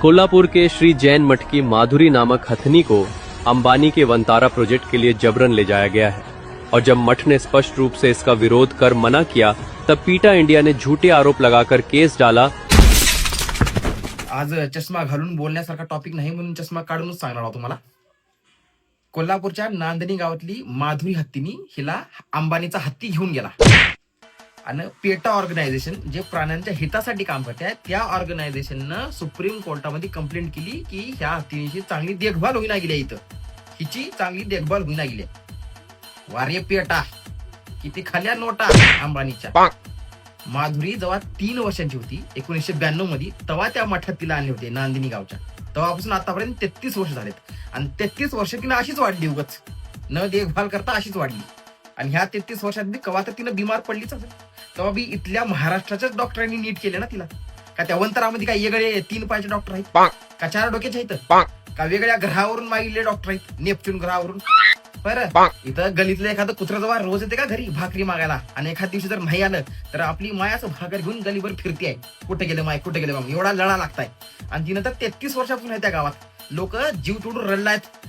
कोल्हापुर के श्री जैन मठ की माधुरी नामक हथनी को अंबानी के वंतारा प्रोजेक्ट के लिए जबरन ले जाया गया है और जब मठ ने स्पष्ट रूप से इसका विरोध कर मना किया तब पीटा इंडिया ने झूठे आरोप लगाकर केस डाला। आज चष्मा घालून बोलण्यासारखा टॉपिक नाही म्हणून चष्मा काढूनच सांगणार आहोत तुम्हाला। कोल्हापूरच्या नांदणी गावातली माधुरी हत्तीनी हिला अंबानीचा हत्ती घेऊन गेला आणि पेटा ऑर्गनायझेशन जे प्राण्यांच्या हितासाठी काम करते त्या ऑर्गनायझेशननं सुप्रीम कोर्टामध्ये कंप्लेंट केली की ह्या हत्तीची चांगली देखभाल होईना गेली, इथं हिची चांगली देखभाल होईना गेली। वारे पेटा किती खाल्या नोटा अंबानीच्या। माधुरी जेव्हा 3 वर्षांची होती 1992 मध्ये तेव्हा त्या मठात तिला आणले होते नांदिनी गावच्या। तेव्हापासून आतापर्यंत 33 वर्ष झालेत आणि 33 वर्ष तिने अशीच वाढली, उगाच न देखभाल करता अशीच वाढली। आणि ह्या 33 वर्षात कवा तर तिने बिमार पडलीच असेल, तेव्हा बी इथल्या महाराष्ट्राच्याच डॉक्टरांनी नीट केले ना तिला। का त्या वंतरामध्ये काय वेगळे 3 पायाचे डॉक्टर आहेत का 4 डोक्याचे आहेत का वेगळ्या ग्रहावरून मागितले डॉक्टर आहेत, नेपच्यून ग्रहावरून। बरं इथं गलीतलं एखादं कुत्र जेव्हा रोज येते का घरी भाकरी मागायला आणि एखाद दिवशी जर नाही आलं तर आपली माय असं भाकर घेऊन गलीभर फिरती आहे, कुठे गेले माय कुठे गेले माय, एवढा लढा लागताय। आणि तिनं तर 33 वर्षापासून आहे त्या गावात। लोक जीव तोडून रडलायत